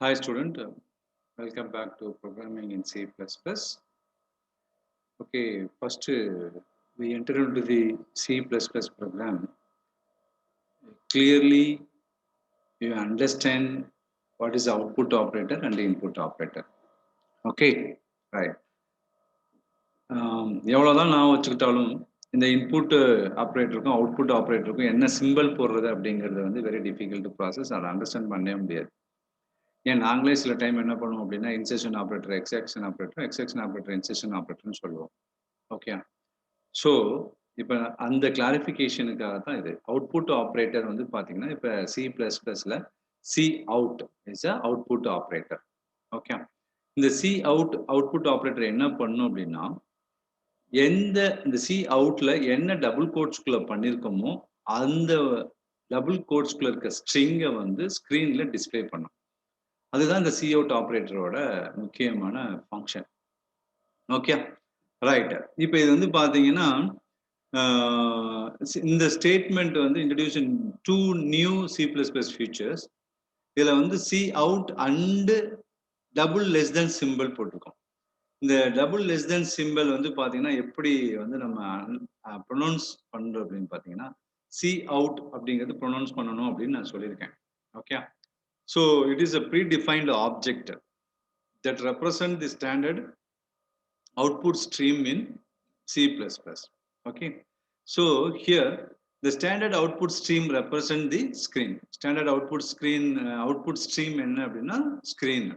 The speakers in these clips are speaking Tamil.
Hi student, welcome back to programming in C++. Okay, first we enter into the C++ program. Clearly you understand what is output operator and the input operator. Okay, right. எவ்வளோதான் நான் வச்சுக்கிட்டாலும் இந்த இன்புட் ஆப்ரேட்டருக்கும் அவுட்புட் ஆப்ரேட்டருக்கும் என்ன சிம்பிள் போடுறது அப்படிங்கிறது வந்து வெரி டிஃபிகல்ட் ப்ராசஸ். அதை அண்டர்ஸ்டாண்ட் பண்ணவே முடியாது. ஏன் நாங்களே சில டைம் என்ன பண்ணுவோம் அப்படின்னா இன்செர்ஷன் ஆப்ரேட்டர் எக்ஸாக்ஷன் ஆப்ரேட்டர் இன்செர்ஷன் ஆப்ரேட்டர்னு சொல்லுவோம். ஓகே, ஸோ இப்போ அந்த கிளாரிஃபிகேஷனுக்காக தான் இது. அவுட்புட் ஆப்ரேட்டர் வந்து பார்த்தீங்கன்னா இப்போ C++ல C out is a output operator. Okay, இந்த சி அவுட்புட் ஆப்ரேட்டர் என்ன பண்ணும் அப்படின்னா இந்த சி அவுட்ல என்ன டபுள் கோட்ஸ்குள்ள பண்ணியிருக்கோமோ அந்த டபுள் கோட்ஸ்குள்ள இருக்க ஸ்ட்ரிங்கை வந்து ஸ்க்ரீன்ல டிஸ்பிளே பண்ணும். அதுதான் இந்த சி அவுட் ஆப்ரேட்டரோட முக்கியமான ஃபங்க்ஷன். Okay, right. இப்போ இது வந்து பார்த்தீங்கன்னா இந்த ஸ்டேட்மெண்ட் வந்து இன்ட்ரடியூஸ் இன் 2 நியூ C++ ஃபீச்சர்ஸ். இதில் வந்து C out and double less than simple போட்டிருக்கோம். இந்த டபுள் லெஸ் தென் சிம்பிள் வந்து பார்த்தீங்கன்னா எப்படி வந்து நம்ம ப்ரொனவுன்ஸ் பண்ணுறோம் அப்படின்னு பார்த்தீங்கன்னா சி அவுட் அப்படிங்கிறது ப்ரொனவுன்ஸ் பண்ணணும் அப்படின்னு நான் சொல்லியிருக்கேன். Okay, so it is a predefined object that represent the standard output stream in C++. Okay, so here the standard output stream represent the screen. Standard output screen output stream என்ன அப்படின்னா screen.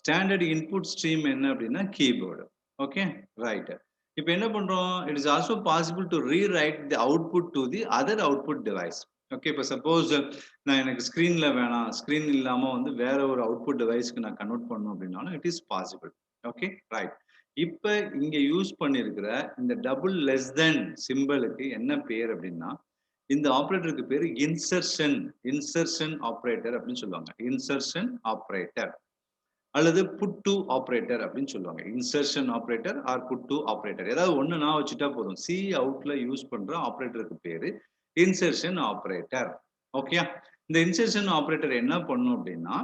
Standard input stream என்ன அப்படின்னா keyboard. Okay, right. இப்போ என்ன பண்றோம், it is also possible to rewrite the output to the other output device. Okay, இப்போ சப்போஸ் நான் எனக்கு ஸ்க்ரீன்ல வேணாம், ஸ்க்ரீன் இல்லாம வந்து வேற ஒரு அவுட்புட் டிவைஸ்க்கு நான் கன்வெர்ட் பண்ணணும் அப்படின்னாலும் it is possible. Okay, right. இப்ப இங்க யூஸ் பண்ணிருக்கிற இந்த டபுள் லெஸ் தென் சிம்பிளுக்கு என்ன பேர் அப்படின்னா இந்த ஆப்ரேட்டருக்கு பேரு இன்சர்ஷன் ஆப்ரேட்டர் அப்படின்னு சொல்லுவாங்க. இன்சர்ஷன் ஆப்ரேட்டர் அல்லது புட் டு ஆப்ரேட்டர் அப்படின்னு சொல்லுவாங்க. Insertion operator or put to operator, ஏதாவது ஒண்ணு நான் வச்சுட்டா போதும். சி அவுட்ல யூஸ் பண்ற ஆப்ரேட்டருக்கு பேரு இன்சர்ஷன் ஆப்ரேட்டர். ஓகே, இந்த இன்சர்ஷன் ஆப்ரேட்டர் என்ன பண்ணும் அப்படின்னா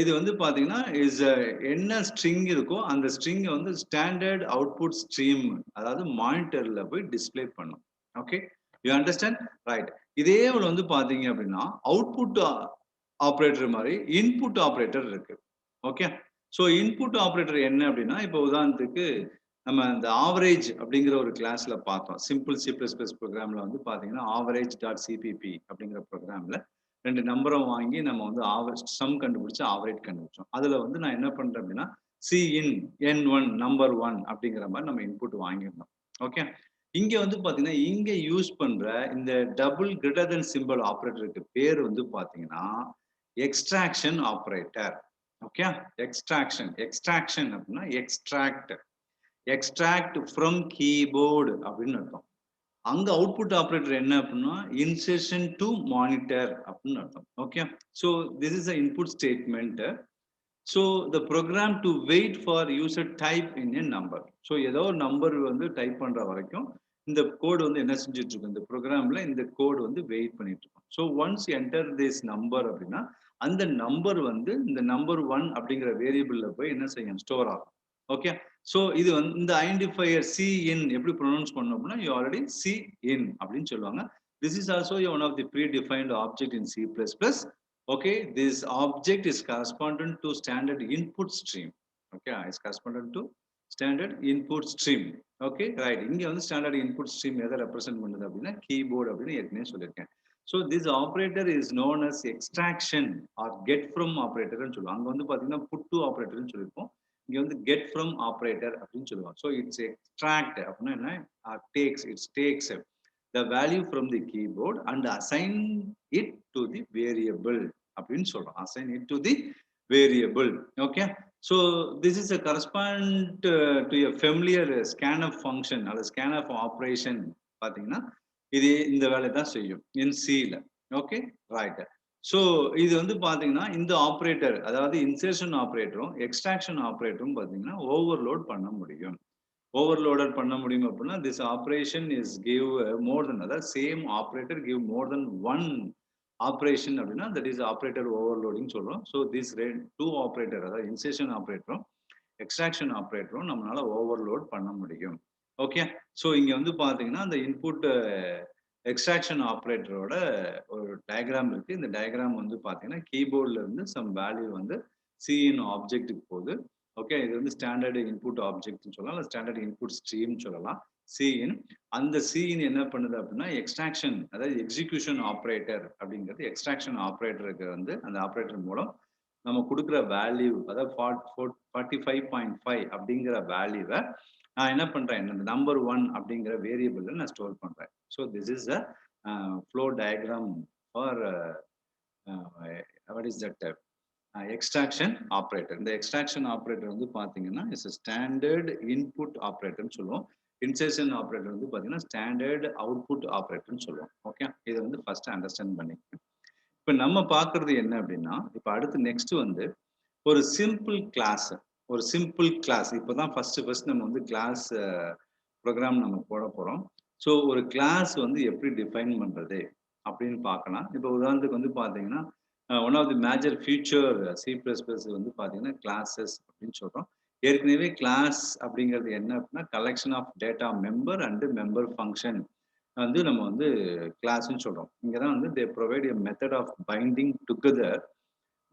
இது வந்து பாத்தீங்கன்னா என்ன ஸ்ட்ரிங் இருக்கோ அந்த ஸ்ட்ரிங் வந்து ஸ்டாண்டர்ட் அவுட்புட் ஸ்ட்ரீம், அதாவது மானிட்டர்ல போய் டிஸ்பிளே பண்ணும். Okay, you understand, right. இதே வந்து பாத்தீங்க அப்படின்னா அவுட்புட் ஆப்ரேட்டர் மாதிரி இன்புட் ஆப்ரேட்டர் இருக்கு. ஓகே, ஸோ இன்புட் ஆப்ரேட்டர் என்ன அப்படின்னா இப்போ உதாரணத்துக்கு நம்ம இந்த ஆவரேஜ் அப்படிங்கிற ஒரு கிளாஸ்ல பார்த்தோம். சிம்பிள் C++ ப்ரோக்ராம்ல வந்து பாத்தீங்கன்னா average.cpp அப்படிங்கிற ப்ரோக்ராம்ல 2 நம்பரை வாங்கி நம்ம வந்து சம் கண்டுபிடிச்சு ஆவரேஜ் கண்டுபிடிச்சோம். அதுல வந்து நான் என்ன பண்றேன் அப்படின்னா Cin N1 நம்பர் 1 அப்படிங்கிற மாதிரி நம்ம இன்புட் வாங்கியிருந்தோம். ஓகே, இங்க வந்து பாத்தீங்கன்னா இங்க யூஸ் பண்ற இந்த டபுள் கிரேட்டர் தென் சிம்பிள் ஆப்ரேட்டருக்கு பேர் வந்து பாத்தீங்கன்னா எக்ஸ்ட்ராக்ஷன் ஆப்ரேட்டர். ஓகே, எக்ஸ்ட்ராக்ஷன் அப்படின்னா எக்ஸ்ட்ராக்ட் ஃப்ரம் கீபோர்டு அப்படின்னு அர்த்தம். அங்க அவுட்புட் ஆப்ரேட்டர் என்ன அப்படின்னா இன்சர்ஷன் டு மானிட்டர் அப்படின்னு அர்த்தம். Okay, so this is a input statement. So the program to wait for user type in a number. ஸோ ஏதோ ஒரு நம்பர் வந்து டைப் பண்ற வரைக்கும் இந்த கோடு வந்து என்ன செஞ்சுட்டு இருக்கும், இந்த ப்ரோக்ராம்ல இந்த கோடு வந்து வெயிட் பண்ணிட்டு இருக்கும். So once enter this number அப்படின்னா அந்த நம்பர் வந்து இந்த நம்பர் 1 அப்படிங்கிற வேரியபிள்ல போய் என்ன செய்யும், ஸ்டோர் ஆகும். ஓகே, ஸோ இது வந்து இந்த ஐடென்டிஃபையர் சி இன் எப்படி ப்ரொனவுன்ஸ் பண்ணோம் அப்படின்னா யூ ஆல்ரெடி சி இன் அப்படின்னு சொல்லுவாங்க. This is also one of the predefined object in C++. Okay, this object is correspondent to standard input stream. Okay, is correspondent to standard input stream. Okay, right. இங்க வந்து standard input stream எதை ரெப்ரசென்ட் பண்ணுது அப்படின்னா கீபோர்டு அப்படின்னு ஏற்கனவே சொல்லியிருக்கேன். So this operator is known as extraction or get from operator ன்னு சொல்லுவாங்க. அங்க வந்து பாத்தீங்கன்னா put to operator ன்னு சொல்லியிருப்போம். இங்க வந்து get from operator அப்படின்னு சொல்லுவாங்க. So it's extract அப்படின்னா என்ன, it takes the value from the keyboard and assign it to the variable அப்படின்னு சொல்றோம். assign it to the variable. Okay, so this is a correspond to a familiar scanf function அல்லது scanf operation. பாத்தீங்கன்னா இது இந்த வேலை தான் செய்யும் in C-ல. Okay, right. ஸோ இது வந்து பாத்தீங்கன்னா இந்த ஆப்ரேட்டர், அதாவது இன்சர்ஷன் ஆப்ரேட்டரும் எக்ஸ்ட்ராக்ஷன் ஆப்ரேட்டரும் பாத்தீங்கன்னா ஓவர்லோட் பண்ண முடியும். ஓவர்லோடட் பண்ண முடியும் அப்படின்னா this operation is give more than, அதாவது same operator give more than one operation அப்படின்னா தட் இஸ் ஆப்ரேட்டர் ஓவர்லோடிங் சொல்றோம். ஸோ திஸ் டூ ஆப்ரேட்டர், அதாவது இன்சர்ஷன் ஆப்ரேட்டரும் எக்ஸ்ட்ராக்ஷன் ஆப்ரேட்டரும் நம்மளால ஓவர்லோட் பண்ண முடியும். ஓகே. ஸோ இங்க வந்து பாத்தீங்கன்னா அந்த இன்புட் எக்ஸ்ட்ராக்ஷன் ஆப்ரேட்டரோட ஒரு டயக்ராம் இருக்கு. இந்த டயக்ராம் வந்து பாத்தீங்கன்னா கீபோர்ட்ல இருந்து சம் வேல்யூ வந்து சிஇன் ஆப்ஜெக்ட்டுக்கு போகுது. ஓகே. இது வந்து ஸ்டாண்டர்ட் இன்புட் ஆப்ஜெக்ட்னு சொல்லலாம், இல்லை ஸ்டாண்டர்ட் இன்புட் ஸ்ட்ரீம் சொல்லலாம். சிஇன் அந்த சிஇன் என்ன பண்ணுது அப்படின்னா எக்ஸ்ட்ராக்ஷன், அதாவது எக்ஸிகியூஷன் ஆப்ரேட்டர் அப்படிங்கிறது எக்ஸ்ட்ராக்ஷன் ஆப்ரேட்டருக்கு வந்து அந்த ஆப்ரேட்டர் மூலம் நம்ம கொடுக்குற வேல்யூ, அதாவது 45.5 அப்படிங்கிற வேல்யூவை நான் என்ன பண்றேன், இந்த நம்பர் 1 அப்படிங்கிற வேரியபிள்ல நான் ஸ்டோர் பண்றேன். So this is a flow diagram for what is that extraction operator. இந்த எக்ஸ்ட்ராக்ஷன் ஆப்ரேட்டர் வந்து பாத்தீங்கன்னா இட்ஸ் ஸ்டாண்டர்ட் இன்புட் ஆப்ரேட்டர்னு சொல்லுவோம். இன்சர்ஷன் ஆப்ரேட்டர் வந்து பாத்தீங்கன்னா ஸ்டாண்டர்ட் அவுட்புட் ஆப்ரேட்டர்னு சொல்லுவோம். ஓகே. இதை வந்து ஃபர்ஸ்ட் அண்டர்ஸ்டாண்ட் பண்ணிக்கணும். இப்ப நம்ம பாக்குறது என்ன அப்படின்னா, இப்ப அடுத்து நெக்ஸ்ட் வந்து ஒரு சிம்பிள் கிளாஸ், ஒரு சிம்பிள் கிளாஸ். இப்பதான் ஃபர்ஸ்ட் நம்ம வந்து கிளாஸ் ப்ரோக்ராம் நம்ம போட போறோம். ஸோ ஒரு கிளாஸ் வந்து எப்படி டிஃபைன் பண்றது அப்படின்னு பார்க்கலாம். இப்போ உதாரணத்துக்கு வந்து பாத்தீங்கன்னா one of the major future C++ வந்து பாத்தீங்கன்னா கிளாஸஸ் அப்படின்னு சொல்றோம். ஏற்கனவே கிளாஸ் அப்படிங்கிறது என்ன அப்படின்னா collection of data member and member function வந்து நம்ம வந்து கிளாஸ்ன்னு சொல்றோம். இங்கதான் வந்து they provide a method of binding together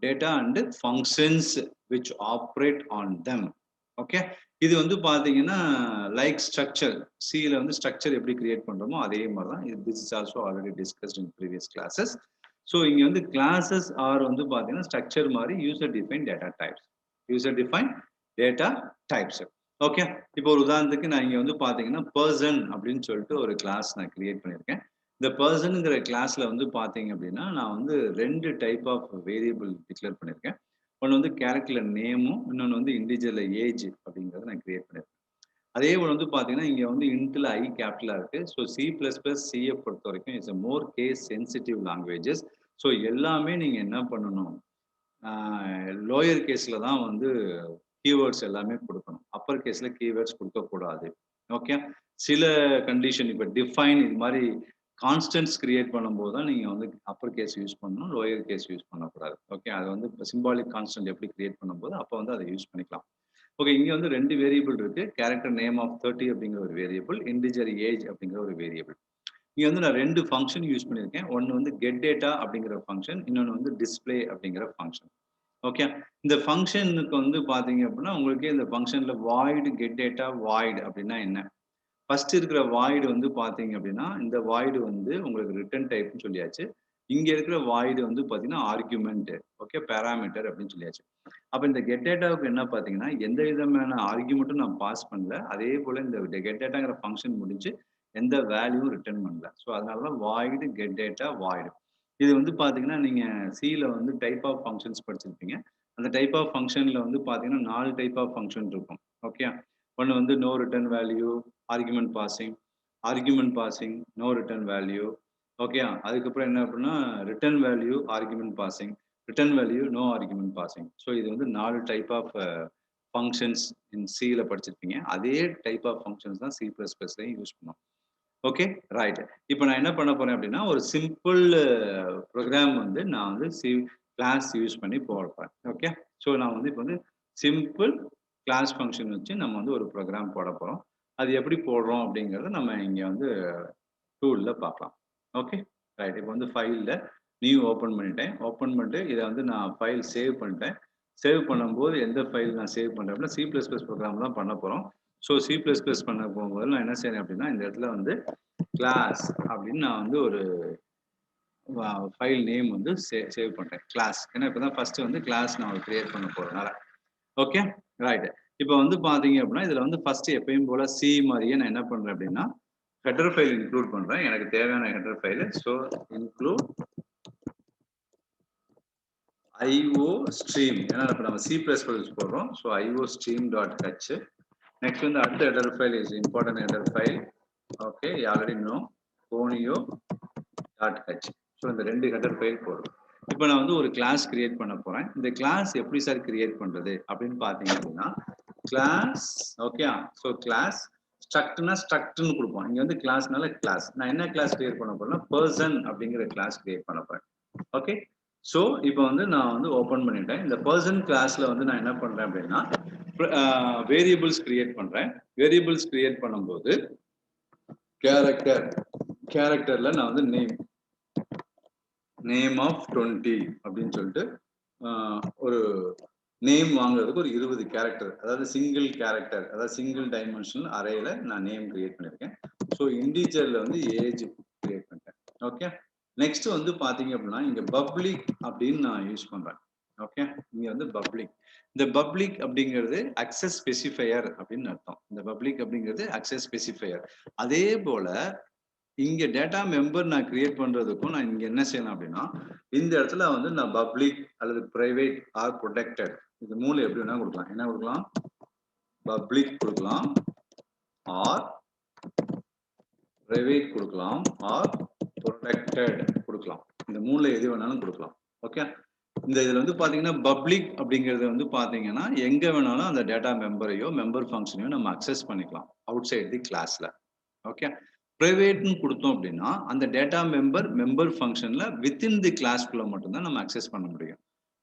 data and functions which operate on them. Okay. இது வந்து பாத்தீங்கன்னா லைக் ஸ்ட்ரக்சர், சில வந்து ஸ்ட்ரக்சர் எப்படி கிரியேட் பண்றோமோ அதே மாதிரி தான் இது. This is also already discussed in previous classes. So இங்க வந்து கிளாஸஸ் ஆர் வந்து பாத்தீங்கன்னா ஸ்ட்ரக்சர் மாதிரி user define data types, user define data types. Okay. இப்போ ஒரு உதாரணத்துக்கு நான் இங்க வந்து பாத்தீங்கன்னா பர்சன் அப்படின்னு சொல்லிட்டு ஒரு கிளாஸ் நான் கிரியேட் பண்ணியிருக்கேன். இந்த பர்சனுங்கிற கிளாஸ்ல வந்து பாத்தீங்க அப்படின்னா நான் வந்து 2 டைப் ஆஃப் வேரியபிள் டிக்ளேர் பண்ணியிருக்கேன். ஒன்று வந்து கேரக்டர்ல நேமும், இன்னொன்று வந்து இண்டிஜுவல்ல ஏஜ் அப்படிங்கிறத நான் கிரியேட் பண்ணியிருக்கேன். அதே போல வந்து பாத்தீங்கன்னா இங்க வந்து இன்ட்ல ஐ கேபிட்டலா இருக்கு. ஸோ C++, சிஏ பொறுத்த வரைக்கும் it's more case sensitive languages. So எல்லாமே நீங்க என்ன பண்ணணும், லோயர் கேஸ்ல தான் வந்து கீவேர்ட்ஸ் எல்லாமே கொடுக்கணும். அப்பர் கேஸ்ல கீவேர்ட்ஸ் கொடுக்கக்கூடாது. ஓகே. சில கண்டிஷன் இப்போ டிஃபைன் இது மாதிரி கான்ஸ்டன்ட்ஸ் கிரியேட் பண்ணும்போது தான் நீங்க வந்து அப்பர் கேஸ் யூஸ் பண்ணணும், லோயர் கேஸ் யூஸ் பண்ணக்கூடாது. ஓகே. அது வந்து இப்போ சிம்பாலிக் கான்ஸ்டன்ட் எப்படி கிரியேட் பண்ணும்போது அப்போ வந்து அதை யூஸ் பண்ணிக்கலாம். ஓகே. இங்க வந்து 2 வேரியபிள் இருக்கு. கேரக்டர் நேம் ஆஃப் 30 அப்படிங்கிற ஒரு வேரியபிள், இன்டிஜர் ஏஜ் அப்படிங்கிற ஒரு வேரியபிள். இங்க வந்து நான் 2 ஃபங்க்ஷன் யூஸ் பண்ணியிருக்கேன். ஒன்னு வந்து கெட் டேட்டா அப்படிங்கிற ஃபங்க்ஷன், இன்னொன்னு வந்து டிஸ்ப்ளே அப்படிங்கிற ஃபங்க்ஷன். ஓகே. இந்த ஃபங்க்ஷனுக்கு வந்து பாத்தீங்க அப்படின்னா உங்களுக்கே இந்த ஃபங்க்ஷன்ல வாய்டு கெட் டேட்டா வாய்டு அப்படின்னா என்ன? ஃபர்ஸ்ட் இருக்கிற வாய்டு வந்து பாத்தீங்க அப்படின்னா இந்த வாய்டு வந்து உங்களுக்கு ரிட்டர்ன் டைப்னு சொல்லியாச்சு. இங்க இருக்கிற வாய்டு வந்து பாத்தீங்கன்னா ஆர்குமெண்ட், ஓகே, பாராமீட்டர் அப்படின்னு சொல்லியாச்சு. அப்ப இந்த கெட் டேட்டாவுக்கு என்ன பாத்தீங்கன்னா எந்த விதமான ஆர்குமெண்ட்டும் நான் பாஸ் பண்ணல. அதே போல இந்த கெட் டேட்டாங்கிற ஃபங்க்ஷன் முடிஞ்சு எந்த வேல்யூவும் ரிட்டர்ன் பண்ணல. ஸோ அதனாலதான் வாய்டு கெட் டேட்டா வாய்டு. இது வந்து பாத்தீங்கன்னா நீங்க சில வந்து டைப் ஆஃப் ஃபங்க்ஷன்ஸ் படிச்சிருப்பீங்க. அந்த டைப் ஆஃப் ஃபங்க்ஷன்ல வந்து பாத்தீங்கன்னா 4 டைப் ஆஃப் ஃபங்க்ஷன் இருக்கும். ஓகே. ஒன்னு வந்து no return value, argument passing, no return value. Okay. அதுக்கப்புறம் என்ன அப்படின்னா return value, argument passing, return value, no argument passing. So இது வந்து 4 டைப் ஆஃப் ஃபங்க்ஷன்ஸ் இன் சில படிச்சிருப்பீங்க. அதே டைப் ஆஃப் ஃபங்க்ஷன்ஸ் தான் C++லையும் யூஸ் பண்ணுவோம். ஓகே. ரைட். இப்போ நான் என்ன பண்ண போறேன் அப்படின்னா ஒரு சிம்பிள் ப்ரோக்ராம் வந்து நான் வந்து கிளாஸ் யூஸ் பண்ணி போட போறேன். ஓகே. ஸோ நான் வந்து இப்போ வந்து சிம்பிள் கிளாஸ் ஃபங்க்ஷன் வச்சு நம்ம வந்து ஒரு ப்ரோக்ராம் போட போறோம். அது எப்படி போடுறோம் அப்படிங்கிறத நம்ம இங்க வந்து டூல்ல பார்க்கலாம். ஓகே. ரைட். இப்போ வந்து ஃபைல்ல நியூ ஓப்பன் பண்ணிட்டேன். ஓப்பன் பண்ணிட்டு இதை வந்து நான் ஃபைல் சேவ் பண்ணிட்டேன். சேவ் பண்ணும்போது எந்த ஃபைல் நான் சேவ் பண்றேன் அப்படின்னா C++ ப்ரோக்ராம் தான் பண்ண போறோம். ஸோ C++ பண்ண போகும்போது நான் என்ன செய்யறேன் அப்படின்னா இந்த இடத்துல வந்து கிளாஸ் அப்படின்னு நான் வந்து ஒரு ஃபைல் நேம் வந்து சேவ் பண்றேன் கிளாஸ். ஏன்னா இப்பதான் ஃபர்ஸ்ட் வந்து கிளாஸ் நான் கிரியேட் பண்ண போறதுனால. ஓகே. ரைட். இப்போ வந்து பாத்தீங்க அப்படின்னா இதுல வந்து ஃபர்ஸ்ட் எப்பயும் போல சி மாதிரியே நான் என்ன பண்றேன் அப்படின்னா ஹெடர் ஃபைல் இன்க்ளூட் பண்றேன். எனக்கு தேவையான header file. So include IO stream. ஏன்னா இப்போ நம்ம C++ போடுறோம். So IO stream.h. நெக்ஸ்ட் வந்து அடுத்த header file is important header file. Okay. Already know conio.h. So இந்த 2 ஹெடர் ஃபைல் போடுறோம். இப்போ நான் வந்து ஒரு கிளாஸ் கிரியேட் பண்ண போறேன். இந்த கிளாஸ் எப்படி சார் கிரியேட் பண்றது அப்படின்னு பாத்தீங்க அப்படின்னா கிளாஸ். ஓகே. ஸோ கிளாஸ் ஸ்ட்ரக்ட்னு கொடுப்போம். இங்க வந்து கிளாஸ்னால கிளாஸ். நான் என்ன கிளாஸ் கிரியேட் பண்ண போறேன்னா பர்சன் அப்படிங்கிற கிளாஸ் கிரியேட் பண்ண போறேன். ஓகே. ஸோ இப்போ வந்து நான் வந்து ஓப்பன் பண்ணிட்டேன். இந்த பர்சன் கிளாஸ்ல வந்து நான் என்ன பண்றேன் அப்படின்னா வேரியபிள்ஸ் கிரியேட் பண்றேன். வேரியபிள்ஸ் கிரியேட் பண்ணும்போது கேரக்டர்ல நான் வந்து நேம் ஆஃப் 20 அப்படின்னு சொல்லிட்டு ஒரு நேம் வாங்குறதுக்கு ஒரு 20 கேரக்டர், அதாவது சிங்கிள் கேரக்டர், அதாவது சிங்கிள் டைமென்ஷனல் அரேல நான் நேம் கிரியேட் பண்ணியிருக்கேன். ஸோ இன்டீஜர்ல வந்து ஏஜ் கிரியேட் பண்ணிட்டேன். ஓகே. நெக்ஸ்ட் வந்து பாத்தீங்க அப்படின்னா இங்க பப்ளிக் அப்படின்னு நான் யூஸ் பண்றேன். ஓகே. இங்க வந்து பப்ளிக், இந்த பப்ளிக் அப்படிங்கிறது அக்சஸ் ஸ்பெசிஃபையர் அப்படின்னு அர்த்தம். இந்த பப்ளிக் அப்படிங்கிறது அக்சஸ் ஸ்பெசிஃபையர். அதே போல இங்க டேட்டா மெம்பர் நான் கிரியேட் பண்றதுக்கும் நான் இங்க என்ன செய்யலாம் அப்படின்னா இந்த இடத்துல வந்து நான் பப்ளிக் அல்லது பிரைவேட் ஆர் ப்ரொடெக்டட் இது மூணு எப்படி வேணா கொடுக்கலாம். என்ன கொடுக்கலாம்? பப்ளிக் கொடுக்கலாம், ஆர் பிரைவேட் கொடுக்கலாம், ஆர் ப்ரொடெக்டட் கொடுக்கலாம். இந்த மூணுல எது வேணாலும் கொடுக்கலாம். ஓகே. இந்த இதுல வந்து பாத்தீங்கன்னா பப்ளிக் அப்படிங்கிறது வந்து பாத்தீங்கன்னா எங்க வேணாலும் அந்த டேட்டா மெம்பரையோ மெம்பர் ஃபங்க்ஷனையோ நம்ம அக்சஸ் பண்ணிக்கலாம் அவுட் சைட் தி கிளாஸ்ல. ஓகே. பிரைவேட்னு கொடுத்தோம் அப்படின்னா அந்த டேட்டா மெம்பர் ஃபங்க்ஷன்ல வித்தின் தி கிளாஸ்க்குள்ள மட்டும்தான் நம்ம அக்சஸ் பண்ண முடியும்.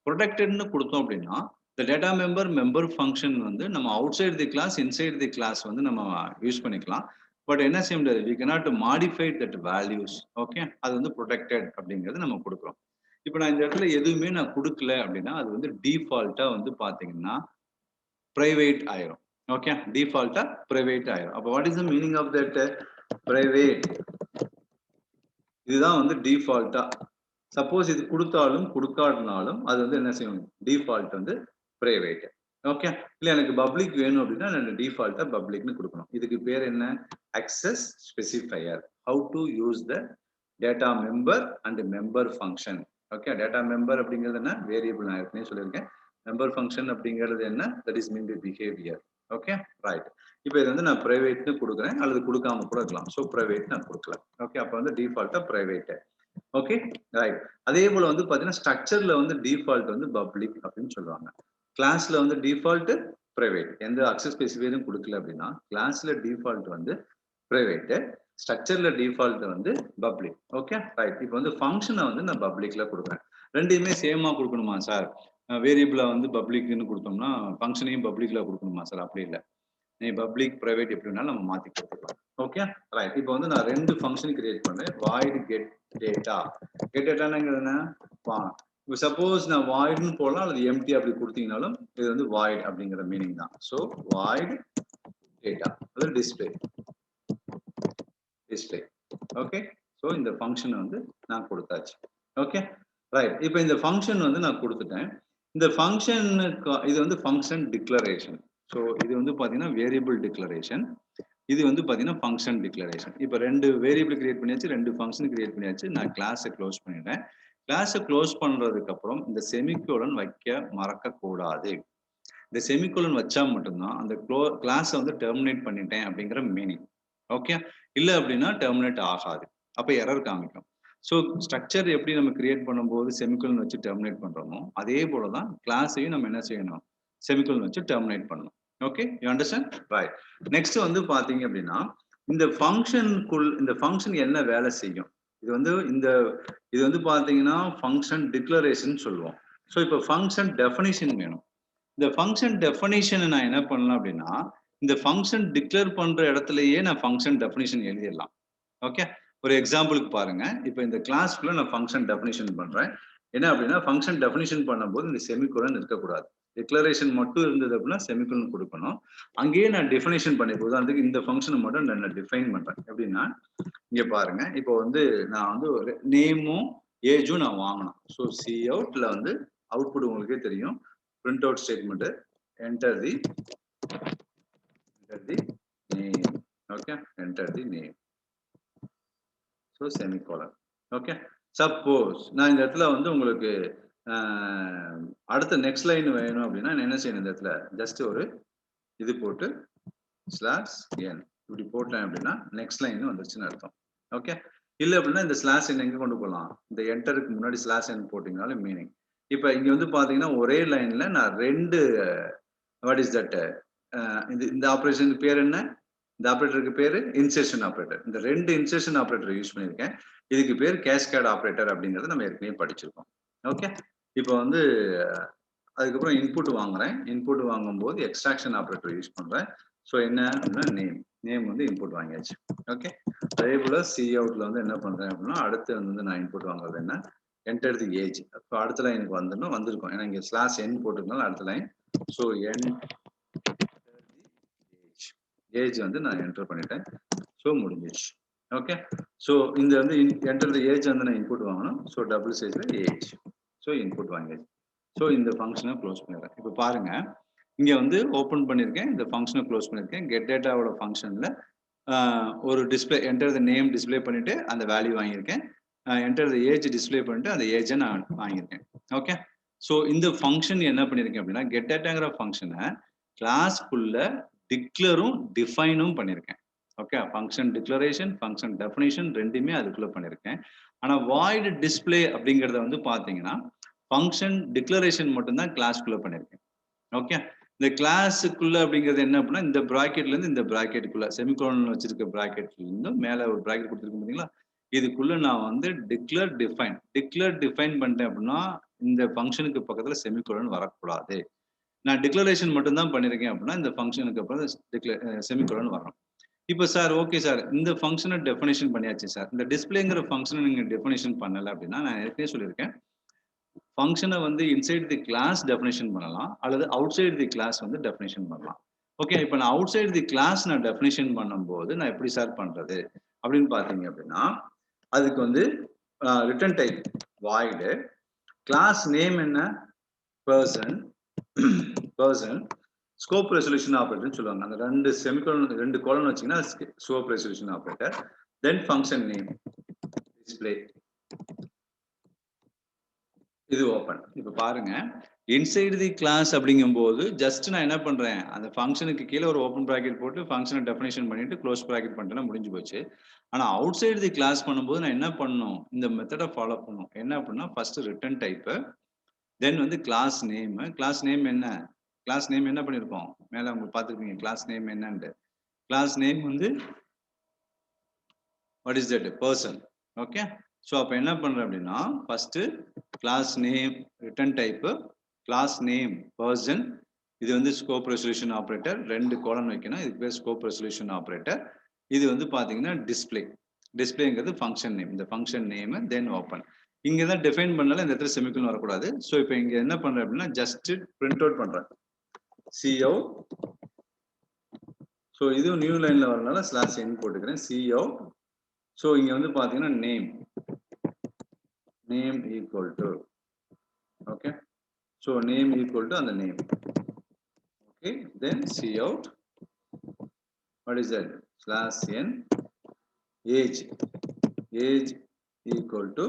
ப்ரொடெக்டட்னு கொடுத்தோம் அப்படின்னா இந்த டேட்டா மெம்பர் ஃபங்க்ஷன் வந்து நம்ம outside the class inside the class வந்து நம்ம யூஸ் பண்ணிக்கலாம். பட் என்ன செய்ய முடியாது, we cannot modify that values. Okay. அது வந்து ப்ரொடெக்டட் அப்படிங்கிறது நம்ம கொடுக்குறோம். இப்போ நான் இந்த இடத்துல எதுவுமே நான் கொடுக்கல அப்படின்னா அது வந்து டிஃபால்ட்டா வந்து பாத்தீங்கன்னா பிரைவேட் ஆயிரும். ஓகே. டிஃபால்ட்டா பிரைவேட் ஆயிரும். அப்போ what is the meaning of that private? இதுதான் வந்து டிஃபால்ட்டா. சப்போஸ் இது கொடுத்தாலும் கொடுக்காட்டினாலும் அது வந்து என்ன செய்யணும், டிஃபால்ட் வந்து பிரைவேட். ஓகே. இல்ல எனக்கு பப்ளிக் வேணும் அப்படின்னா நான் டிஃபால்ட்டா பப்ளிக்னு கொடுக்கணும். இதுக்கு பேர் என்ன? Access specifier. How to use the data member and member function. Okay. Data member அப்படிங்கிறது என்ன? வேரியபிள், நான் ஏற்கனவே சொல்லியிருக்கேன். மெம்பர் ஃபங்க்ஷன் அப்படிங்கிறது என்ன? That is mean by behaviour. Okay. Right. இப்போ இது வந்து நான் பிரைவேட்னு கொடுக்குறேன் அல்லது கொடுக்காம கூட இருக்கலாம். ஸோ பிரைவேட் நான் கொடுக்கல. ஓகே. அப்போ வந்து டிஃபால்ட்டா பிரைவேட். ஓகே. ரைட். அதே போல வந்து பாத்தீங்கன்னா ஸ்ட்ரக்சர்ல வந்து டிஃபால்ட் வந்து பப்ளிக் அப்படின்னு சொல்லுவாங்க. கிளாஸ்ல வந்து டிஃபால்ட் பிரைவேட். எந்த அக்சஸ் ஸ்பெசிஃபையரும் கொடுக்கல அப்படின்னா கிளாஸ்ல டிஃபால்ட் வந்து பிரைவேட், ஸ்ட்ரக்சர்ல டிஃபால்ட் வந்து பப்ளிக். ஓகே. ரைட். இப்போ வந்து ஃபங்க்ஷனை வந்து நான் பப்ளிக்ல கொடுக்குறேன். ரெண்டையுமே சேமா கொடுக்கணுமா சார்? வேரியபிளை வந்து பப்ளிக்னு கொடுத்தோம்னா ஃபங்க்ஷனையும் பப்ளிக்ல கொடுக்கணுமா சார்? அப்படி இல்லை. நீ பப்ளிக் பிரைவேட் எப்படி வேணாலும் நம்ம மாத்தி கொடுத்துக்கலாம். ஓகே. ரைட். இப்போ வந்து நான் ரெண்டு ஃபங்க்ஷன் கிரியேட் பண்றேன். void get data. get dataங்கிறது என்ன? இப்போ சப்போஸ் நான் voidனு போடலாம் அல்லது empty அப்படி கொடுத்தீங்கனாலும் இது வந்து void அப்படிங்கிற மீனிங் தான். ஸோ void data அது டிஸ்பிளே. ஓகே. ஸோ இந்த ஃபங்க்ஷன் வந்து நான் கொடுத்தாச்சு. ஓகே. ரைட். இப்போ இந்த ஃபங்க்ஷன் வந்து நான் கொடுத்துட்டேன். இந்த ஃபங்க்ஷனுக்கு இது வந்து ஃபங்க்ஷன் டிக்ளரேஷன். ஸோ இது வந்து பாத்தீங்கன்னா வேரியபிள் டிக்ளரேஷன், இது வந்து பாத்தீங்கன்னா ஃபங்க்ஷன் டிக்ளரேஷன். இப்போ ரெண்டு வேரியபிள் கிரியேட் பண்ணியாச்சு, ரெண்டு ஃபங்க்ஷன் கிரியேட் பண்ணியாச்சு. நான் கிளாஸை க்ளோஸ் பண்ணிட்டேன். கிளாஸை க்ளோஸ் பண்றதுக்கு அப்புறம் இந்த செமிகோலன் வைக்க மறக்க கூடாது. இந்த செமிகோலன் வச்சா மட்டும்தான் அந்த கிளாஸை வந்து டெர்மினேட் பண்ணிட்டேன் அப்படிங்கிற மீனிங். ஓகே. இல்ல அப்படின்னா டெர்மினேட் ஆகாது. அப்ப எரர் காமிக்கும். ஸோ ஸ்ட்ரக்சர் எப்படி நம்ம கிரியேட் பண்ணும்போது செமிகோலன் வச்சு டெர்மினேட் பண்றோமோ அதே போலதான் கிளாஸையும் நம்ம என்ன செய்யணும், செமிகோலன் வச்சு டெர்மினேட் பண்ணணும். Okay. You understand? Right. Next வந்து பாத்தீங்க அப்படின்னா இந்த ஃபங்க்ஷனுக்குள் இந்த ஃபங்க்ஷன் என்ன வேலை செய்யும்? இது வந்து பாத்தீங்கன்னா ஃபங்க்ஷன் டிக்ளரேஷன் சொல்லுவோம். ஸோ இப்போ ஃபங்க்ஷன் டெஃபினிஷன் வேணும். இந்த ஃபங்க்ஷன் டெஃபினிஷன் நான் என்ன பண்ணலாம் அப்படின்னா இந்த ஃபங்க்ஷன் டிக்ளேர் பண்ற இடத்துலயே நான் ஃபங்க்ஷன் டெஃபினிஷன் எழுதிடலாம். ஓகே. ஒரு எக்ஸாம்பிளுக்கு பாருங்க. இப்போ இந்த கிளாஸ்க்குள்ள நான் ஃபங்க்ஷன் டெஃபினிஷன் பண்றேன். என்ன அப்படின்னா ஃபங்க்ஷன் டெஃபினிஷன் பண்ணும்போது இந்த செமிகோலன் இருக்கக்கூடாது. டிக்ளரேஷன் மட்டும் இருந்தது அப்படின்னா செமிகோலன் கொடுக்கணும். அங்கேயே நான் டெஃபினிஷன் பண்ணிப்போம். உதாரணத்துக்கு இந்த ஃபங்க்ஷனை மட்டும் நான் டிஃபைன் பண்றேன். எப்படின்னா இங்க பாருங்க. இப்போ வந்து நான் வந்து ஒரு நேமும் ஏஜும் நான் வாங்கணும். ஸோ சி அவுட்ல வந்து அவுட்புட் உங்களுக்கே தெரியும். Print out statement enter the name. Okay. Enter the name. So semicolon. Okay. Suppose நான் இந்த இடத்துல வந்து உங்களுக்கு அடுத்த நெக்ஸ்ட் லைன் வேணும் அப்படின்னா என்ன செய்யணும், இந்த இடத்துல ஜஸ்ட் ஒரு இது போட்டு ஸ்லாஷ் n இப்படி போட்டேன் அப்படின்னா நெக்ஸ்ட் லைன் வந்துருச்சுன்னு அர்த்தம். ஓகே. இல்லை அப்படின்னா இந்த ஸ்லாஷ் n எங்க கொண்டு போகலாம், இந்த என்டருக்கு முன்னாடி ஸ்லாஷ் n போட்டீங்கனாலும் மீனிங். இப்போ இங்க வந்து பாத்தீங்கன்னா ஒரே லைன்ல நான் ரெண்டு வாட் இஸ் தட் இந்த ஆபரேஷனுக்கு பேர் என்ன, இந்த ஆபரேட்டருக்கு பேரு இன்செர்ஷன் ஆபரேட்டர். இந்த ரெண்டு இன்செர்ஷன் ஆபரேட்டர் யூஸ் பண்ணியிருக்கேன். இதுக்கு பேர் கேஸ்கேட் ஆப்ரேட்டர் அப்படிங்கறத நம்ம ஏற்கனவே படிச்சிருக்கோம். ஓகே, இப்போ வந்து அதுக்கப்புறம் இன்புட் வாங்குறேன். இன்புட் வாங்கும்போது எக்ஸ்ட்ராக்ஷன் ஆப்ரேட்டர் யூஸ் பண்றேன். ஸோ என்ன அப்படின்னா நேம் வந்து இன்புட் வாங்கியாச்சு. ஓகே, அதே போல சி அவுட்ல வந்து என்ன பண்றேன் அப்படின்னா அடுத்து வந்து நான் இன்புட் வாங்குறது என்ன, என்டர் தி ஏஜ். இப்போ அடுத்த லைனுக்கு வந்துடணும், வந்திருக்கும். ஏன்னா இங்க ஸ்லாஷ் என் போட்டுருந்தாலும் அடுத்த லைன். ஸோ ஏஜ் வந்து நான் என்டர் பண்ணிட்டேன். ஸோ முடிஞ்சிச்சு. ஓகே, ஸோ இந்த வந்து என்டர் தி ஏஜ் வந்து நான் இன்புட் வாங்கணும். ஸோ டபுள் சைஸ்ல ஏஜ். ஸோ இன்புட் வாங்கியாச்சு. ஸோ இந்த ஃபங்க்ஷனை க்ளோஸ் பண்ணிடுறேன். இப்போ பாருங்க, இங்க வந்து ஓப்பன் பண்ணியிருக்கேன், இந்த ஃபங்க்ஷனை க்ளோஸ் பண்ணியிருக்கேன். கெட் டேட்டாவோட ஃபங்க்ஷன்ல ஒரு display enter the name display பண்ணிட்டு அந்த வேல்யூ வாங்கியிருக்கேன். என்டர் த ஏஜ் டிஸ்பிளே பண்ணிட்டு அந்த ஏஜை நான் வாங்கியிருக்கேன். ஓகே, ஸோ இந்த ஃபங்க்ஷன் என்ன பண்ணியிருக்கேன் அப்படின்னா கெட் டேட்டாங்கிற ஃபங்க்ஷனை கிளாஸ்க்குள்ள டிக்ளரும் டிஃபைனும் பண்ணியிருக்கேன். Okay, function declaration function definition ரெண்டுமே அதுக்குள்ள பண்ணியிருக்கேன். ஆனால் வாய்டு டிஸ்பிளே அப்படிங்கிறத வந்து பார்த்தீங்கன்னா ஃபங்க்ஷன் டிக்ளரேஷன் மட்டும்தான் கிளாஸ்க்குள்ள பண்ணியிருக்கேன். ஓகே, இந்த கிளாஸுக்குள்ள அப்படிங்கிறது என்ன அப்படின்னா இந்த ப்ராக்கெட்ல இருந்து இந்த ப்ராக்கெட்டுக்குள்ள செமிகோலன் வச்சிருக்க ப்ராக்கெட்ல இருந்து மேல ஒரு ப்ராக்கெட் கொடுத்துருக்கோம் பார்த்தீங்களா, இதுக்குள்ள நான் வந்து டிக்ளர் டிஃபைன் பண்ணிட்டேன் அப்படின்னா இந்த ஃபங்க்ஷனுக்கு பக்கத்துல செமிகோலன் வரக்கூடாது. நான் டிக்ளரேஷன் மட்டும் தான் பண்ணிருக்கேன் அப்படின்னா இந்த ஃபங்க்ஷனுக்கு அப்புறம் செமிகோலன் வரணும். இப்போ சார் ஓகே சார், இந்த ஃபங்க்ஷனை டெஃபினேஷன் பண்ணியாச்சு சார், இந்த டிஸ்பிளேங்கிற ஃபங்க்ஷனை நீங்க டெஃபினேஷன் பண்ணல அப்படின்னா நான் ஏற்கனவே சொல்லியிருக்கேன், ஃபங்க்ஷனை வந்து இன்சைட் தி கிளாஸ் டெஃபினேஷன் பண்ணலாம் அல்லது அவுட் சைடு தி கிளாஸ் வந்து டெஃபினேஷன் பண்ணலாம். ஓகே, இப்போ நான் அவுட் சைடு தி கிளாஸ் நான் டெஃபினேஷன் பண்ணும்போது நான் எப்படி சார் பண்றது அப்படின்னு பார்த்தீங்க அப்படின்னா அதுக்கு வந்து return type void, class name என்ன பர்சன், ஸ்கோப் ரெசல்யூஷன் ஆப்ரேட்டர்னு சொல்லுவாங்க. அந்த ரெண்டு செமிகோலன் ரெண்டு கோலன் வச்சீங்கன்னா scope resolution operator. Then function name display, இது ஓப்பன். இப்போ பாருங்க, இன்சைடு தி கிளாஸ் அப்படிங்கும்போது ஜஸ்ட் நான் என்ன பண்றேன், அந்த ஃபங்க்ஷனுக்கு கீழே ஒரு ஓப்பன் பிராக்கெட் போட்டு ஃபங்க்ஷனை டெஃபினேஷன் பண்ணிட்டு க்ளோஸ் பிராக்கெட் பண்ணிட்டேன்னா முடிஞ்சு போச்சு. ஆனா அவுட் சைடு தி கிளாஸ் பண்ணும்போது நான் என்ன பண்ணணும், இந்த மெத்தடை ஃபாலோ பண்ணணும். என்ன அப்படின்னா ஃபர்ஸ்ட் ரிட்டர்ன் டைப்பு, தென் வந்து கிளாஸ் நேம். கிளாஸ் நேம் என்ன, கிளாஸ் நேம் என்ன பண்ணிருக்கோம் மேல உங்களுக்கு பார்த்துருப்பீங்க கிளாஸ் நேம் என்னன்னு. கிளாஸ் நேம் வந்து what is that, person. Okay, so அப்போ என்ன பண்றேன் அப்படின்னா first class name return type, class name person, இது வந்து ஸ்கோப் ரெசல்யூஷன் ஆப்ரேட்டர், ரெண்டு கோலன் வைக்கணும், இதுக்கு பேர் ஸ்கோப் ரெசல்யூஷன் ஆப்ரேட்டர். இது வந்து பாத்தீங்கன்னா டிஸ்பிளேங்கிறது ஃபங்க்ஷன் நேம், இந்த ஃபங்க்ஷன் நேம் தென் ஓப்பன். இங்க தான் டிஃபைன் பண்ணால இந்த இடத்துல செமிகோலன் வரக்கூடாது. ஸோ இப்போ இங்க என்ன பண்றேன் அப்படின்னா ஜஸ்ட் பிரிண்ட் அவுட் பண்றேன் சி அவுட். ஸோ இதுவும் நியூ லைன்ல வரனால ஸ்லாஷ் என் போட்டுக்கிறேன் சி அவுட். ஸோ இங்க வந்து பாத்தீங்கன்னா name equal to, okay, so name equal to அந்த name. Okay, then cout, what is that, slash n age equal to,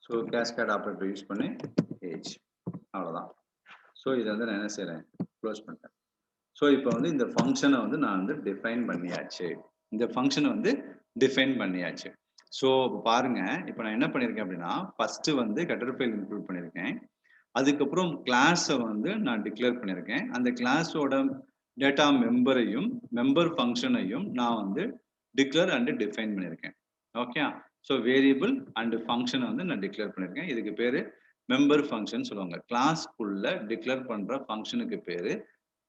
so cascade operator use பண்ணி ஏஜ், அவ்வளோதான். ஸோ இதை வந்து நான் என்ன செய்கிறேன், க்ளோஸ் பண்ணிட்டேன். ஸோ இப்போ வந்து இந்த ஃபங்க்ஷனை வந்து நான் வந்து டிஃபைன் பண்ணியாச்சு. ஸோ பாருங்க, இப்போ நான் என்ன பண்ணியிருக்கேன் அப்படின்னா ஃபர்ஸ்ட் வந்து கட்டர் ஃபைல் இன்க்ளூட் பண்ணியிருக்கேன், அதுக்கப்புறம் கிளாஸை வந்து நான் டிக்ளேர் பண்ணியிருக்கேன், அந்த கிளாஸோட டேட்டா மெம்பரையும் மெம்பர் ஃபங்க்ஷனையும் நான் வந்து டிக்ளேர் அண்ட் டிஃபைன் பண்ணியிருக்கேன். ஓகே, ஸோ வேரியபிள் அண்ட் ஃபங்க்ஷனை வந்து நான் டிக்ளேர் பண்ணியிருக்கேன். இதுக்கு பேரு மெம்பர் ஃபங்க்ஷன் சொல்லுவாங்க. கிளாஸ்க்குள்ள டிக்ளேர் பண்ற ஃபங்க்ஷனுக்கு பேரு,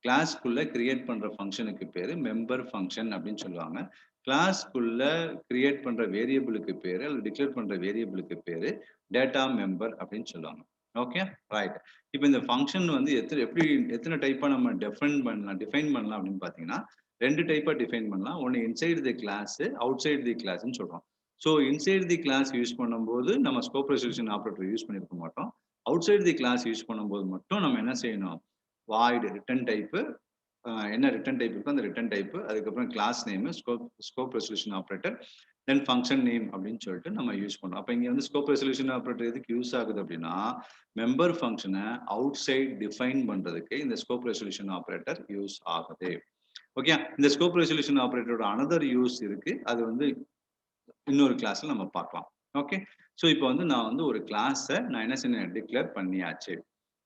கிளாஸ்க்குள்ள கிரியேட் பண்ற ஃபங்க்ஷனுக்கு பேரு மெம்பர் ஃபங்க்ஷன் அப்படின்னு சொல்லுவாங்க. கிளாஸ்க்குள்ள கிரியேட் பண்ற வேரியபிளுக்கு பேரு அல்லது டிக்ளேர் பண்ற வேரியபிளுக்கு பேரு டேட்டா மெம்பர் அப்படின்னு சொல்லுவாங்க. Okay, right. இப்போ இந்த ஃபங்க்ஷன் வந்து எத்தனை டைப்பா நம்ம டிஃபைன் பண்ணலாம் அப்படின்னு பாத்தீங்கன்னா ரெண்டு டைப்பா டிஃபைன் பண்ணலாம். ஒன்னு inside the class, outside the கிளாஸ்ன்னு சொல்றோம். So inside the class use பண்ணும்போது நம்ம ஸ்கோப் ரெசல்யூஷன் ஆப்ரேட்டர் யூஸ் பண்ணிருக்க மாட்டோம். Outside the class use பண்ணும்போது மட்டும் நம்ம என்ன செய்யணும், வாய்டு ரிட்டர்ன் டைப்பு, என்ன ரிட்டர்ன் டைப் இருக்கோ அந்த ரிட்டர்ன் டைப்பு, அதுக்கப்புறம் class name, scope resolution operator, then function name அப்படின்னு சொல்லிட்டு நம்ம யூஸ் பண்ணோம். அப்போ இங்க வந்து ஸ்கோப் ரெசல்யூஷன் ஆப்ரேட்டர் எதுக்கு யூஸ் ஆகுது அப்படின்னா மெம்பர் ஃபங்க்ஷனை அவுட் சைட் டிஃபைன் பண்றதுக்கு இந்த ஸ்கோப் ரெசல்யூஷன் ஆப்ரேட்டர் யூஸ் ஆகுது. ஓகே, இந்த ஸ்கோப் ரெசல்யூஷன் ஆப்ரேட்டரோட அனதர் யூஸ் இருக்கு, அது வந்து இன்னொரு கிளாஸ்ல நம்ம பார்க்கலாம். ஓகே, ஸோ இப்போ வந்து நான் வந்து ஒரு கிளாஸை நான் என்ன செய்யணும், டிக்ளேர் பண்ணியாச்சு.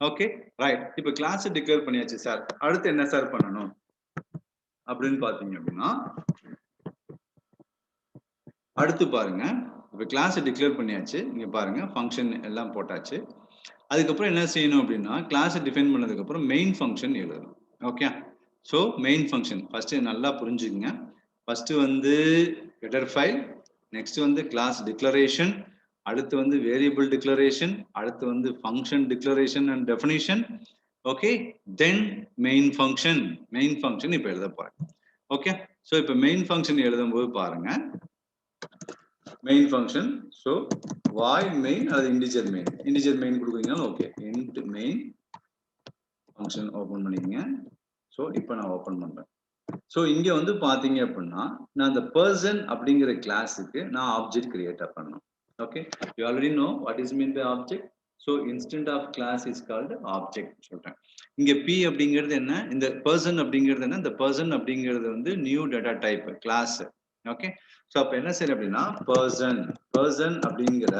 Okay, right. இப்போ கிளாஸ் டிக்ளேர் பண்ணியாச்சு சார், அடுத்து என்ன சார் பண்ணணும் அப்படின்னு பாத்தீங்க அப்படின்னா அடுத்து பாருங்க, இப்போ கிளாஸை டிக்ளேர் பண்ணியாச்சு. இங்க பாருங்க ஃபங்க்ஷன் எல்லாம் போட்டாச்சு. அதுக்கப்புறம் என்ன செய்யணும் அப்படின்னா கிளாஸை டிஃபைன் பண்ணதுக்கப்புறம் மெயின் ஃபங்க்ஷன் எழுதணும். Okay. So main function first நல்லா புரிஞ்சுக்கங்க. ஃபர்ஸ்ட் வந்து ஹெடர் ஃபைல், நெக்ஸ்ட் வந்து கிளாஸ் டிக்ளரேஷன், அடுத்து வந்து வேரியபிள் டிக்ளரேஷன், அடுத்து வந்து function declaration and definition. Okay, then main function. Main function இப்போ எழுத போறேன். ஓகே. ஸோ இப்போ மெயின் ஃபங்க்ஷன் எழுதும்போது பாருங்க, main function. So void main அது இன்டிஜர் மெயின். இன்டிஜர் மெயின் கொடுக்குறீங்கன்னா okay. Int main function open பண்ணிக்கங்க. ஸோ இப்போ நான் ஓப்பன் பண்றேன். ஸோ இங்க வந்து பாத்தீங்க அப்படின்னா நான் இந்த பர்சன் அப்படிங்கிற கிளாஸுக்கு நான் ஆப்ஜெக்ட் கிரியேட் பண்ணணும். Okay, you already know what is mean by object. So instant of class is called object சொல்றேன். இங்க பி அப்படிங்கிறது என்ன, இந்த பர்சன் அப்படிங்கிறது என்ன, இந்த பர்சன் அப்படிங்கிறது வந்து new data type class. Okay. So அப்ப என்ன செய்யணும் அப்படின்னா பர்சன், பர்சன் அப்படிங்கிற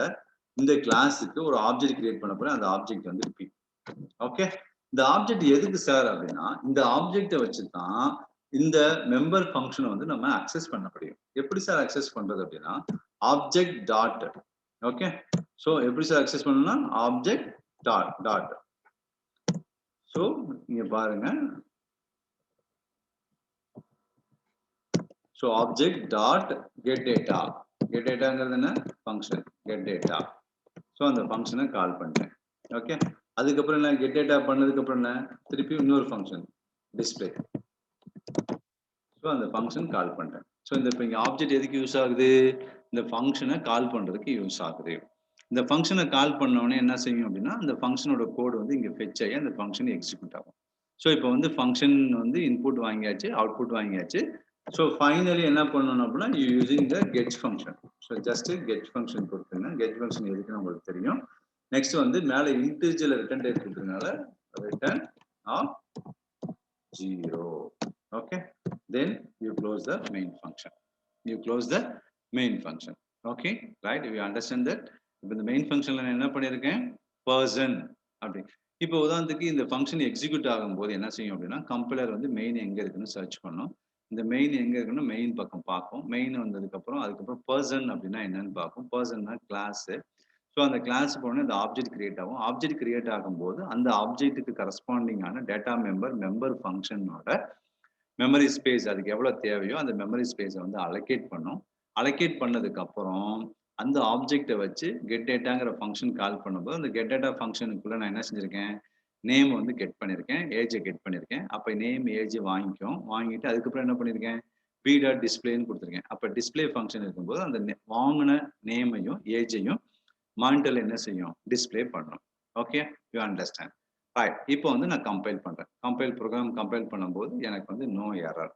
இந்த கிளாஸுக்கு ஒரு ஆப்ஜெக்ட் கிரியேட் பண்ண போறேன். அந்த ஆப்ஜெக்ட் வந்து பி. ஓகே. இந்த ஆப்ஜெக்ட் எதுக்கு சார் அப்படின்னா இந்த ஆப்ஜெக்டை வச்சுதான் இந்த மெம்பர் ஃபங்க்ஷனை வந்து நம்ம அக்சஸ் பண்ண முடியும். எப்படி சார் அக்சஸ் பண்றது அப்படின்னா ஆப்ஜெக்ட் டாட். ஓகே. ஸோ எப்படி சார் அக்சஸ் பண்ணணும்னா ஆப்ஜெக்ட் டாட் டாட். ஸோ நீங்க பாருங்க, so object dot get data. Get டேட்டாங்கிறது என்ன ஃபங்க்ஷன் கெட் டேட்டா. ஸோ அந்த ஃபங்க்ஷனை கால் பண்ணிட்டேன். ஓகே. அதுக்கப்புறம் என்ன கெட் டேட்டா பண்ணதுக்கு அப்புறம் என்ன திருப்பி இன்னொரு ஃபங்க்ஷன் டிஸ்பிளே. ஸோ அந்த ஃபங்க்ஷன் கால் பண்ணிட்டேன். ஸோ இந்த இப்போ இங்கே ஆப்ஜெக்ட் எதுக்கு யூஸ் ஆகுது, இந்த ஃபங்க்ஷனை கால் பண்ணுறதுக்கு யூஸ் ஆகுது. இந்த ஃபங்க்ஷனை கால் பண்ணோடனே என்ன செய்யும் அப்படின்னா அந்த ஃபங்க்ஷனோட கோடு வந்து இங்கே ஃபெச் ஆகி அந்த ஃபங்க்ஷன் எக்ஸிக்யூட் ஆகும். ஸோ இப்போ வந்து ஃபங்க்ஷன் வந்து இன்புட் வாங்கியாச்சு, அவுட்புட் வாங்கியாச்சு. ஸோ ஃபைனலி என்ன பண்ணணும் அப்படின்னா using the get function. So just get function கொடுத்துருங்க. கெட் ஃபங்க்ஷன் எதுக்குன்னு உங்களுக்கு தெரியும். நெக்ஸ்ட் வந்து மேலே இன்டிஜர்ல ரிட்டர்ன் டைப் கொடுத்துருனால return of 0. Okay, then you close the main function. You close the main function. Okay, right? You understand that? இப்போ இந்த மெயின் ஃபங்க்ஷன்ல நான் என்ன பண்ணியிருக்கேன் பர்சன் அப்படி. இப்போ உதாரணத்துக்கு இந்த ஃபங்க்ஷன் எக்ஸிக்யூட் ஆகும்போது என்ன செய்யும் அப்படின்னா கம்பைலர் வந்து மெயின் எங்க இருக்குன்னு சர்ச் பண்ணும். இந்த மெயின் எங்க இருக்குன்னு மெயின் பக்கம் பார்க்கும். மெயின் வந்ததுக்கப்புறம் அதுக்கப்புறம் பர்சன் அப்படின்னா என்னன்னு பார்க்கும். பர்சன்னா கிளாஸ். ஸோ அந்த கிளாஸ் போன இந்த ஆப்ஜெக்ட் கிரியேட் ஆகும். ஆப்ஜெக்ட் கிரியேட் ஆகும்போது அந்த ஆப்ஜெக்ட்டுக்கு கரஸ்பாண்டிங்கான டேட்டா மெம்பர் ஃபங்க்ஷனோட மெமரி ஸ்பேஸ் அதுக்கு எவ்வளவு தேவையோ அந்த மெமரி ஸ்பேஸை வந்து அலோகேட் பண்ணும். அலோகேட் பண்ணதுக்கு அப்புறம் அந்த ஆப்ஜெக்டை வச்சு கெட் டேட்டாங்கிற ஃபங்க்ஷன் கால் பண்ணும்போது அந்த கெட் டேட்டா ஃபங்க்ஷனுக்குள்ள நான் என்ன செஞ்சிருக்கேன் நேம் வந்து கெட் பண்ணியிருக்கேன், ஏஜை கெட் பண்ணியிருக்கேன். அப்போ நேம் ஏஜ் வாங்கிக்கும். வாங்கிட்டு அதுக்கப்புறம் என்ன பண்ணியிருக்கேன் பி டாட் டிஸ்பிளேன்னு கொடுத்துருக்கேன். அப்போ டிஸ்பிளே ஃபங்க்ஷன் இருக்கும்போது அந்த வாங்கின நேமையும் ஏஜையும் மானிட்டர்ல என்ன செய்யும் டிஸ்பிளே பண்ணும். Okay, you understand. ரைட். இப்போ வந்து நான் கம்பைல் பண்றேன். ப்ரோக்ராம் கம்பைல் பண்ணும்போது எனக்கு வந்து நோ எரர்.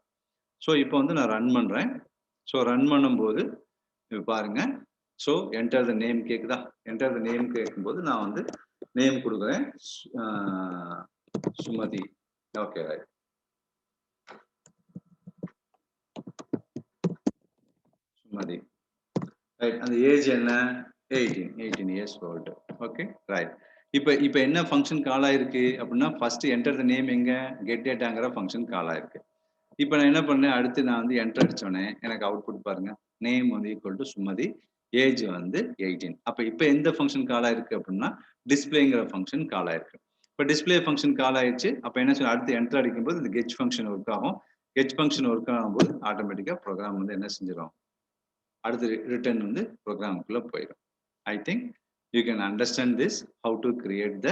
ஸோ இப்போ வந்து நான் ரன் பண்றேன். ஸோ ரன் பண்ணும்போது இப்போ பாருங்க. ஸோ என்டர் த நேம் கேக்குதா? என்டர் த நேம் கேட்கும்போது நான் வந்து நேம் கொடுக்குறேன் Sumathi. Okay, right. Sumathi, right. அந்த ஏஜ் என்ன 18 years old. Okay, right. இப்போ என்ன ஃபங்க்ஷன் கால் ஆயிருக்கு அப்படின்னா ஃபர்ஸ்ட் என்டர் த நேம் எங்க கெட் டேட்டாங்கிற ஃபங்க்ஷன் கால் ஆயிருக்கு. இப்போ நான் என்ன பண்ணேன் அடுத்து நான் வந்து என்டர் அடிச்சோடனே எனக்கு அவுட்புட் பாருங்க நேம் வந்து ஈக்குவல் டு சுமதி, ஏஜ் வந்து 18. அப்போ இப்போ எந்த ஃபங்க்ஷன் கால் ஆயிருக்கு அப்படின்னா டிஸ்பிளேங்கிற ஃபங்க்ஷன் கால் ஆயிருக்கு. இப்போ டிஸ்பிளே ஃபங்க்ஷன் கால் ஆயிடுச்சு. அப்போ என்ன சொல்ல அடுத்து என்டர் அடிக்கும்போது இந்த கெட் ஃபங்க்ஷன் ஒர்க் ஆகும். கெட் ஃபங்க்ஷன் ஒர்க் ஆகும்போது ஆட்டோமேட்டிக்காக ப்ரோக்ராம் வந்து என்ன செஞ்சிடும் அடுத்து ரிட்டர்ன் வந்து ப்ரோக்ராமுக்குள்ள போயிடும். I think you can understand this how to create the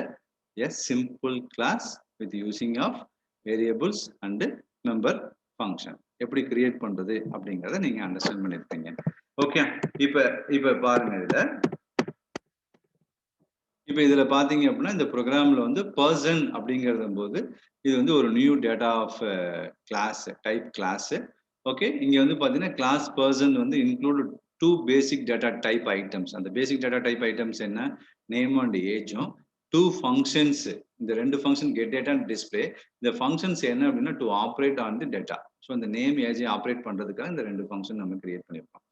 a simple class with using of variables and member function. எப்படி கிரியேட் பண்றது அப்படிங்கறத நீங்க அண்டர்ஸ்டாண்ட் பண்ணிருப்பீங்க. ஓகே, இப்ப பாருங்க இதுல பாத்தீங்க அப்படின்னா இந்த ப்ரோக்ராம்ல வந்து பர்சன் அப்படிங்கறது போது இது வந்து ஒரு new data of class type class. Okay, இங்க வந்து பாத்தீங்கன்னா கிளாஸ் பர்சன் வந்து include 2 basic data type items. அந்த basic data type items என்ன நேம் அண்ட் ஏஜும் 2 functions. இந்த 2 function get data and display. இந்த ஃபங்க்ஷன்ஸ் என்ன அப்படின்னா to operate on the data. So இந்த நேம் ஏஜ் ஆப்ரேட் பண்றதுக்காக இந்த 2 ஃபங்க்ஷன் நம்ம கிரியேட் பண்ணிருக்கோம்.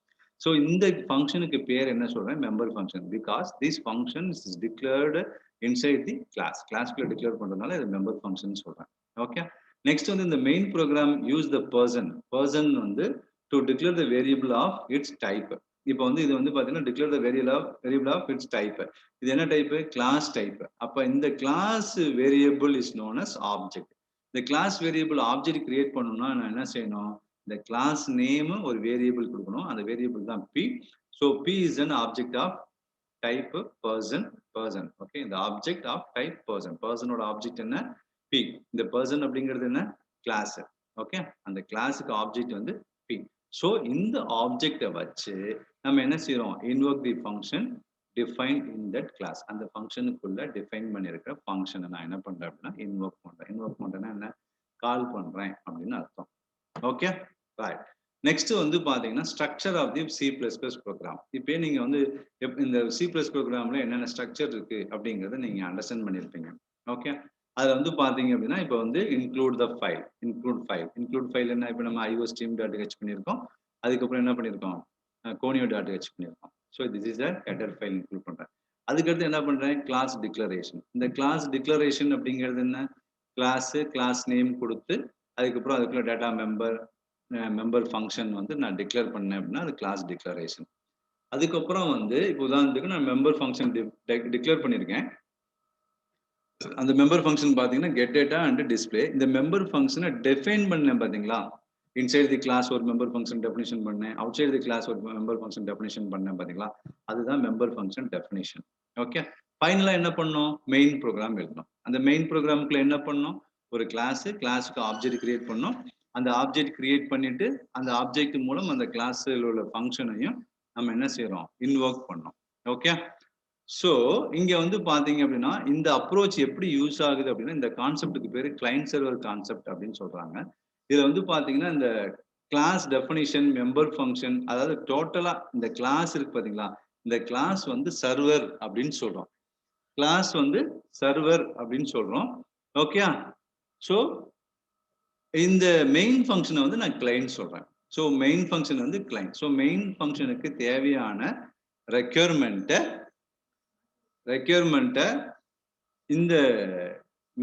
ஸோ இந்த ஃபங்க்ஷனுக்கு பேர் என்ன சொல்றேன் member function. Because this function is declared inside the கிளாஸ்க்குள்ள டிக்ளேர் பண்றதுனால இது மெம்பர் ஃபங்க்ஷன் சொல்றேன். ஓகே, நெக்ஸ்ட் வந்து இந்த main program use the person வந்து to declare the variable of its type. இப்போ வந்து இது வந்து பாத்தீங்கன்னா declare the variable of its type. இது என்ன டைப்? Class type. அப்ப இந்த class variable is known as object. இந்த கிளாஸ் வேரியபிள் ஆப்ஜெக்ட் கிரியேட் பண்ணணும்னா நான் என்ன செய்யணும்? இந்த கிளாஸ் நேம் ஒரு வேரியபிள் கொடுக்கணும். அந்த வேரியபிள் தான் p. So p is an object of type person. Okay, இந்த ஆப்ஜெக்ட் ஆஃப் டைப் person. personோட ஆப்ஜெக்ட் என்ன? p. இந்த person அப்படிங்கிறது என்ன? கிளாஸ். ஓகே, அந்த கிளாஸுக்கு ஆப்ஜெக்ட் வந்து p. ஸோ இந்த ஆப்ஜெக்டை வச்சு நம்ம என்ன செய்யறோம்? Invoke the function defined in that class. அந்த ஃபங்க்ஷனுக்குள்ள டிஃபைன் பண்ணியிருக்கிற ஃபங்க்ஷனை நான் என்ன பண்றேன் அப்படின்னா இன்வோக் பண்றேன். இன்வோக் பண்றேன்னா என்ன? கால் பண்றேன் அப்படின்னு அர்த்தம். Okay, right. நெக்ஸ்ட் வந்து பாத்தீங்கன்னா structure of the C++ program. இப்போ நீங்க வந்து இந்த C++ ப்ரோக்ராம்ல என்னென்ன ஸ்ட்ரக்சர் இருக்கு அப்படிங்கறத நீங்க அண்டர்ஸ்டாண்ட் பண்ணிருப்பீங்க. ஓகே, அதுல வந்து பாத்தீங்க அப்படின்னா இப்போ வந்து இன்க்ளூட் ஃபைல் என்ன? இப்போ நம்ம iostream.h பண்ணியிருக்கோம். அதுக்கப்புறம் என்ன பண்ணியிருக்கோம்? conio.h பண்ணியிருக்கோம். So this is a header file include பண்றேன். அதுக்கடுத்து என்ன பண்றேன்? Class declaration. இந்த கிளாஸ் டிக்ளரேஷன் அப்படிங்கிறது என்ன? கிளாஸ் நேம் கொடுத்து அதுக்கப்புறம் அதுக்குள்ள டேட்டா மெம்பர் ஃபங்க்ஷன் வந்து நான் டிக்ளேர் பண்ணேன் அப்படின்னா அது கிளாஸ் டிக்ளரேஷன். அதுக்கப்புறம் வந்து இப்போ உதாரணத்துக்கு நான் மெம்பர் ஃபங்க்ஷன் டிக்ளேர் பண்ணியிருக்கேன். அந்த மெம்பர் ஃபங்க்ஷன் பாத்தீங்கன்னா கெட் டேட்டா அண்ட் டிஸ்பிளே. இந்த மெம்பர் ஃபங்க்ஷனை டிஃபைன் பண்ணேன் பாத்தீங்களா? இன்சைட் தி கிளாஸ் ஒரு மெம்பர் ஃபங்க்ஷன் டெஃபினிஷன் பண்ணேன், அவுட் சைட் தி கிளாஸ் ஒரு மெம்பர் ஃபங்க்ஷன் டெஃபினிஷன் பண்ணேன் பாத்தீங்களா? அதுதான் மெம்பர் ஃபங்க்ஷன் டெஃபினிஷன். ஓகே, ஃபைனலா என்ன பண்ணோம்? மெயின் ப்ரோக்ராம் எழுதணும். அந்த மெயின் ப்ரோக்ராமுக்குள்ள என்ன பண்ணோம்? ஒரு கிளாஸுக்கு ஆப்ஜெக்ட் கிரியேட் பண்ணோம். அந்த ஆப்ஜெக்ட் கிரியேட் பண்ணிட்டு அந்த ஆப்ஜெக்ட் மூலம் அந்த கிளாஸ்ல உள்ள ஃபங்க்ஷனையும் நம்ம என்ன செய்யறோம்? இன்வோக் பண்ணோம். ஓகே, ஸோ இங்க வந்து பாத்தீங்க அப்படின்னா இந்த அப்ரோச் எப்படி யூஸ் ஆகுது அப்படின்னா இந்த கான்செப்டுக்கு பேரு கிளைண்ட் சர்வர் கான்செப்ட் அப்படின்னு சொல்றாங்க. இதுல வந்து பாத்தீங்கன்னா இந்த கிளாஸ் டெஃபினிஷன், மெம்பர் ஃபங்க்ஷன், அதாவது டோட்டலா இந்த கிளாஸ் இருக்கு பாத்தீங்களா? இந்த கிளாஸ் வந்து சர்வர் அப்படின்னு சொல்றோம். கிளாஸ் வந்து சர்வர் அப்படின்னு சொல்றோம். ஓகே, ஸோ இந்த மெயின் ஃபங்க்ஷனை வந்து நான் கிளைண்ட் சொல்றேன். ஸோ மெயின் ஃபங்க்ஷன் வந்து கிளைண்ட். ஸோ மெயின் ஃபங்க்ஷனுக்கு தேவையான ரெக்யர்மெண்ட்டை இந்த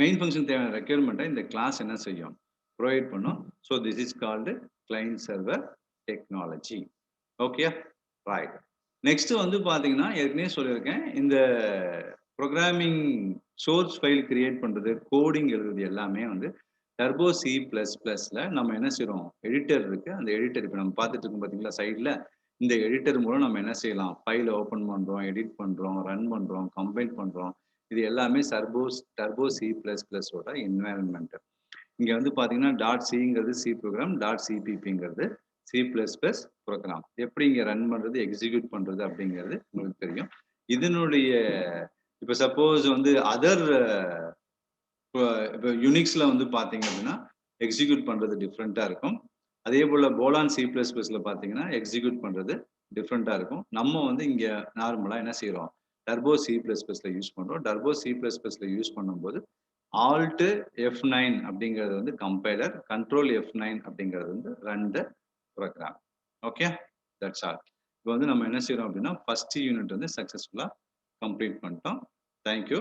மெயின் ஃபங்க்ஷன் தேவையான ரெக்யர்மெண்ட்டை இந்த கிளாஸ் என்ன செய்யும்? ப்ரொவைட் பண்ணும். So this is called client server technology. Okay, right. Next வந்து பாத்தீங்கன்னா ஏற்கனவே சொல்லியிருக்கேன், இந்த ப்ரோக்ராமிங் சோர்ஸ் ஃபைல் கிரியேட் பண்றது, கோடிங் எழுதுறது எல்லாமே வந்து டர்போ C++ல நம்ம என்ன செய்யறோம்? எடிட்டர் இருக்கு. அந்த எடிட்டர் இப்போ நம்ம பார்த்துட்டு இருக்கோம் பாத்தீங்களா சைட்ல? இந்த எடிட்டர் மூலம் நம்ம என்ன செய்யலாம்? ஃபைல் ஓபன் பண்றோம், எடிட் பண்றோம், ரன் பண்றோம், கம்பைல் பண்றோம். இது எல்லாமே டர்போ C++ஓட என்வாயன்மெண்ட். இங்க வந்து பாத்தீங்கன்னா .cங்கிறது C ப்ரோக்ராம், .cppங்கிறது C++ ப்ரோக்ராம். எப்படி இங்க ரன் பண்றது, எக்ஸிக்யூட் பண்றது அப்படிங்கிறது உங்களுக்கு தெரியும். இதனுடைய இப்ப சப்போஸ் வந்து அதர் இப்போ யுனிக்ஸ்ல வந்து பாத்தீங்க அப்படின்னா எக்ஸிக்யூட் பண்றது டிஃப்ரெண்டா இருக்கும். அதே போல போலான் C++ல பாத்தீங்கன்னா எக்ஸிக்யூட் பண்றது டிஃப்ரெண்டா இருக்கும். நம்ம வந்து இங்க நார்மலா என்ன செய்யறோம்? டர்போ C++ல யூஸ் பண்றோம். டர்போ C++ல யூஸ் பண்ணும்போது ஆல்ட் F9 அப்படிங்கிறது வந்து கம்பைலர், கண்ட்ரோல் F9 அப்படிங்கிறது வந்து run the program. Okay, that's all. இப்போ வந்து நம்ம என்ன செய்யறோம் அப்படின்னா ஃபர்ஸ்ட் யூனிட் வந்து சக்சஸ்ஃபுல்லா கம்ப்ளீட் பண்ணிட்டோம். தேங்க்யூ.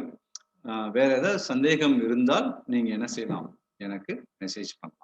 வேற ஏதாவது சந்தேகம் இருந்தால் நீங்க என்ன செய்யலாம்? எனக்கு மெசேஜ் பண்ணலாம்.